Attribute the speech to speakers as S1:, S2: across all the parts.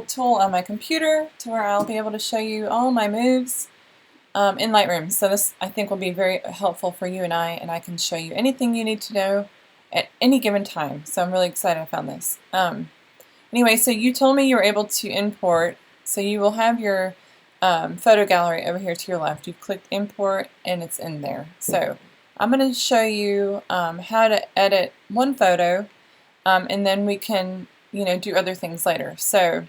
S1: tool on my computer to where I'll be able to show you all my moves in Lightroom. So this, I think, will be very helpful for you and I can show you anything you need to know at any given time. So I'm really excited I found this. Anyway, so you told me you were able to import, so you will have your photo gallery over here to your left. You've clicked import and it's in there. So I'm going to show you how to edit one photo and then we can do other things later. So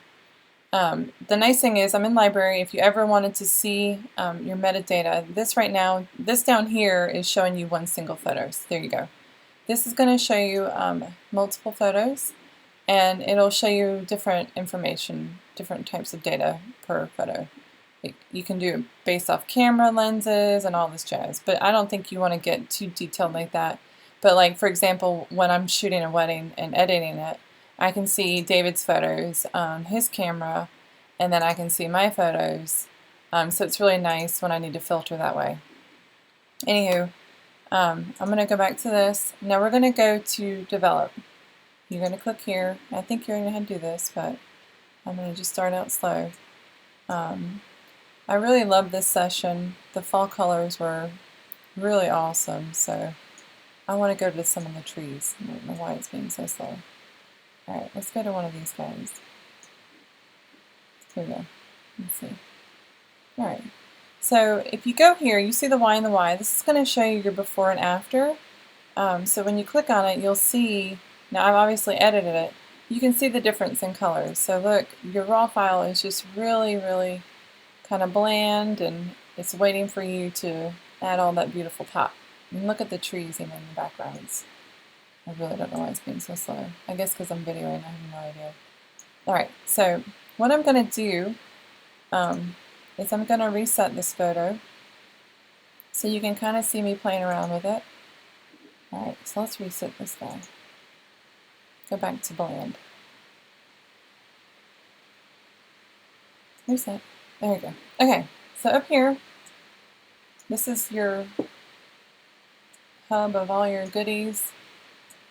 S1: the nice thing is I'm in library. If you ever wanted to see your metadata, this right now, this down here is showing you one single photo. So there you go. This is going to show you multiple photos, and it'll show you different information, different types of data per photo. You can do it based off camera lenses and all this jazz, but I don't think you want to get too detailed like that. But like, for example, when I'm shooting a wedding and editing it, I can see David's photos on his camera, and then I can see my photos. So it's really nice when I need to filter that way. Anywho, I'm going to go back to this. Now we're going to go to develop. You're going to click here. I think you're going to do this, but I'm going to just start out slow. I really love this session. The fall colors were really awesome, so I want to go to some of the trees. I don't know why it's being so slow. Alright, let's go to one of these guys. Here we go. Let's see. Alright, so if you go here, you see the Y and the Y. This is going to show you your before and after. So when you click on it, you'll see, now I've obviously edited it, you can see the difference in colors. So look, your raw file is just really, really kind of bland, and it's waiting for you to add all that beautiful pop. And look at the trees even in the backgrounds. I really don't know why it's being so slow. I guess because I'm videoing, I have no idea. Alright, so what I'm going to do is I'm going to reset this photo so you can kind of see me playing around with it. Alright, so let's reset this guy. Go back to bland. Reset. There we go. Okay, so up here, this is your hub of all your goodies.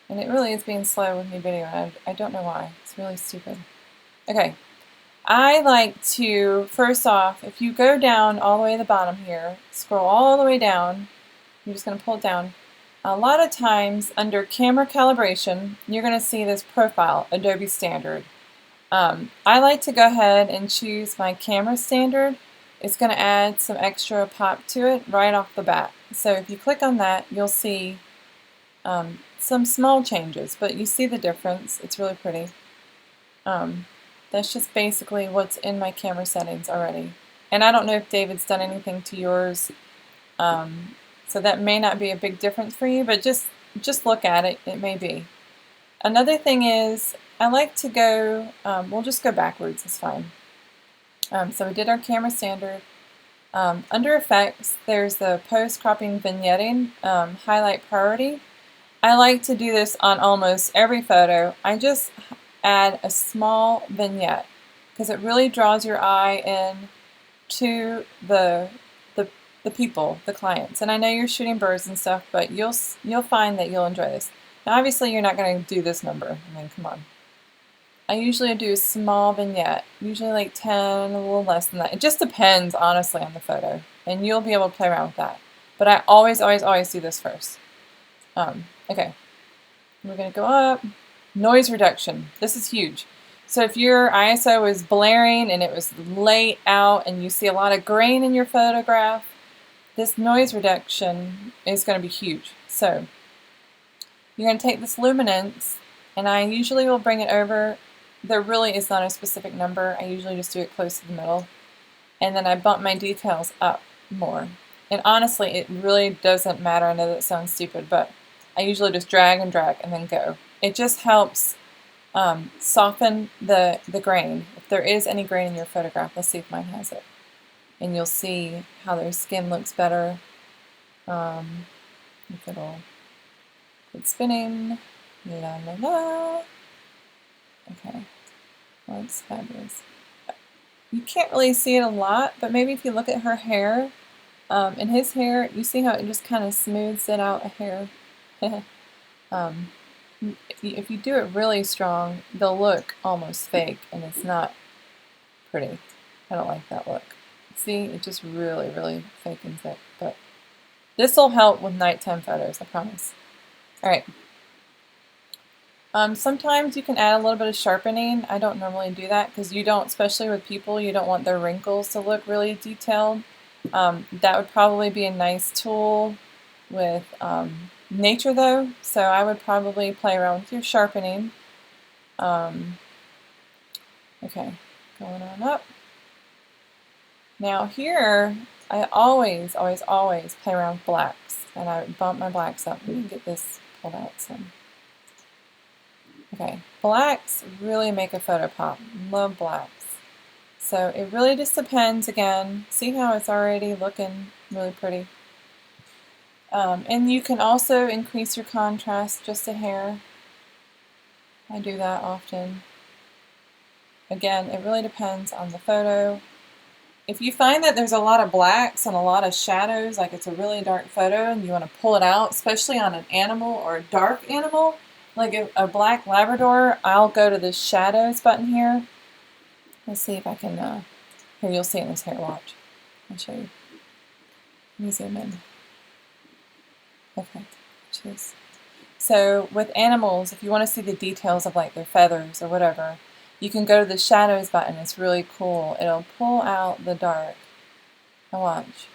S1: And it really is being slow with me videoing. I don't know why. It's really stupid. Okay. I like to, first off, if you go down all the way to the bottom here, scroll all the way down, I'm just going to pull it down. A lot of times under camera calibration, you're going to see this profile, Adobe Standard. I like to go ahead and choose my camera standard. It's going to add some extra pop to it right off the bat. So if you click on that, you'll see some small changes, but you see the difference. It's really pretty. That's just basically what's in my camera settings already. And I don't know if David's done anything to yours, so that may not be a big difference for you, but just look at it. It may be. Another thing is, I like to go, we'll just go backwards, it's fine. So we did our camera standard. Under effects, there's the post-cropping vignetting, highlight priority. I like to do this on almost every photo. I just add a small vignette because it really draws your eye in to the people, the clients. And I know you're shooting birds and stuff, but you'll find that you'll enjoy this. Now obviously you're not going to do this number. I mean, come on. I usually do a small vignette, usually like 10, a little less than that. It just depends, honestly, on the photo. And you'll be able to play around with that. But I always do this first. Okay, we're going to go up. Noise reduction. This is huge. So if your ISO is blaring and it was late out and you see a lot of grain in your photograph, this noise reduction is going to be huge. So you're going to take this luminance, and I usually will bring it over. There really is not a specific number. I usually just do it close to the middle. And then I bump my details up more. And honestly, it really doesn't matter. I know that sounds stupid, but I usually just drag and then go. It just helps soften the grain. If there is any grain in your photograph, let's see if mine has it. And you'll see how their skin looks better. If it'll quit spinning. La la la. Okay, well, it's fabulous. You can't really see it a lot, but maybe if you look at her hair, and his hair, you see how it just kind of smooths it out a hair. If you do it really strong, they'll look almost fake, and it's not pretty. I don't like that look. See, it just really, really fakens it. But this will help with nighttime photos, I promise. All right. Sometimes you can add a little bit of sharpening. I don't normally do that because you don't, especially with people, you don't want their wrinkles to look really detailed. That would probably be a nice tool with nature though, so I would probably play around with your sharpening. Okay, going on up. Now here, I always play around with blacks, and I bump my blacks up. Let me get this pulled out some. Okay, blacks really make a photo pop. Love blacks. So it really just depends again. See how it's already looking really pretty? And you can also increase your contrast just a hair. I do that often. Again, it really depends on the photo. If you find that there's a lot of blacks and a lot of shadows, like it's a really dark photo and you want to pull it out, especially on an animal or a dark animal, like a black Labrador, I'll go to the shadows button here. Let's see if I can, here you'll see it in this hair, watch. I'll show you. Let me zoom in. Okay, cheers. So with animals, if you want to see the details of like their feathers or whatever, you can go to the shadows button. It's really cool. It'll pull out the dark. Now watch.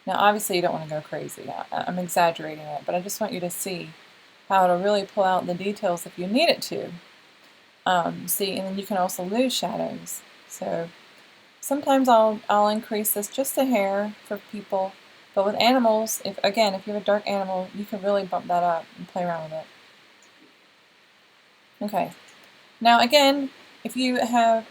S1: Now obviously you don't want to go crazy. I'm exaggerating it, but I just want you to see how it'll really pull out the details if you need it to. See, and then you can also lose shadows. So sometimes I'll increase this just a hair for people, but with animals, if you have a dark animal, you can really bump that up and play around with it. Okay. Now again, if you have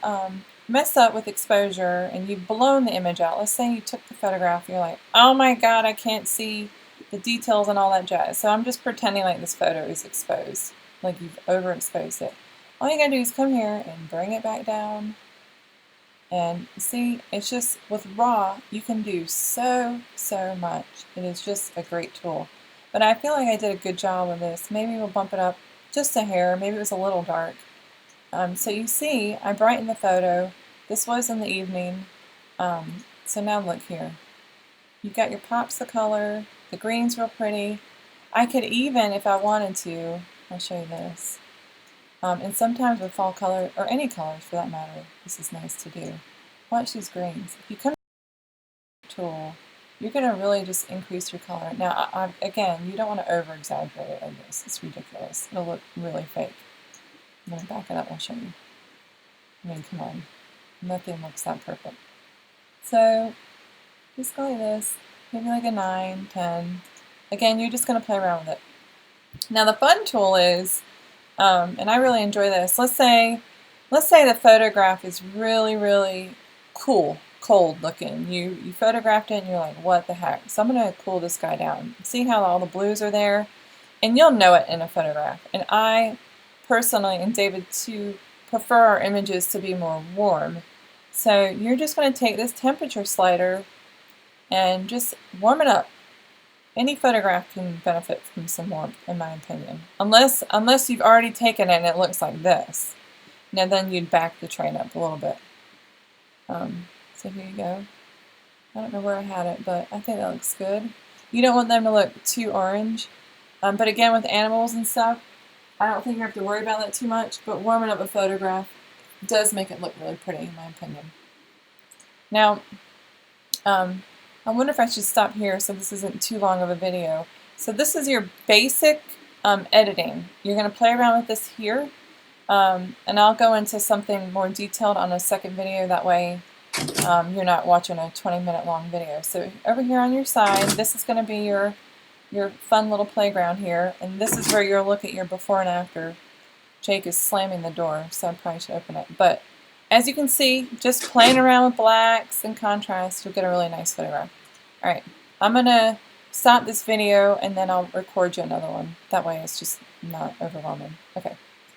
S1: messed up with exposure and you've blown the image out, let's say you took the photograph, you're like, oh my god, I can't see the details and all that jazz. So I'm just pretending like this photo is exposed, like you've overexposed it. All you gotta do is come here and bring it back down. And see, it's just, with raw, you can do so much. It is just a great tool. But I feel like I did a good job with this. Maybe we'll bump it up just a hair. Maybe it was a little dark. So you see, I brightened the photo. This was in the evening. So now look here. You've got your pops of color. The green's real pretty. I could even, if I wanted to, I'll show you this. And sometimes with fall color, or any colors for that matter, this is nice to do. Watch these greens. If you come to the tool, you're going to really just increase your color. Now, again, you don't want to over-exaggerate it like this. It's ridiculous. It'll look really fake. I'm going to back it up and I'll show you. I mean, come on. Nothing looks that perfect. So, just go like this. Maybe like a 9, 10. Again, you're just going to play around with it. Now, the fun tool is, and I really enjoy this. Let's say the photograph is really cool, cold looking. You photographed it and you're like, what the heck? So I'm going to cool this guy down. See how all the blues are there? And you'll know it in a photograph. And I personally, and David too, prefer our images to be more warm. So you're just going to take this temperature slider and just warm it up. Any photograph can benefit from some warmth, in my opinion. Unless you've already taken it and it looks like this. Now then you'd back the train up a little bit. So here you go. I don't know where I had it, but I think that looks good. You don't want them to look too orange. But again, with animals and stuff, I don't think you have to worry about that too much, but warming up a photograph does make it look really pretty, in my opinion. Now, I wonder if I should stop here so this isn't too long of a video. So this is your basic editing. You're going to play around with this here, and I'll go into something more detailed on a second video. That way you're not watching a 20-minute long video. So over here on your side, this is going to be your fun little playground here, and this is where you'll look at your before and after. Jake is slamming the door, so I probably should open it. But as you can see, just playing around with blacks and contrast, you'll get a really nice photograph. Alright, I'm going to stop this video and then I'll record you another one. That way it's just not overwhelming. Okay.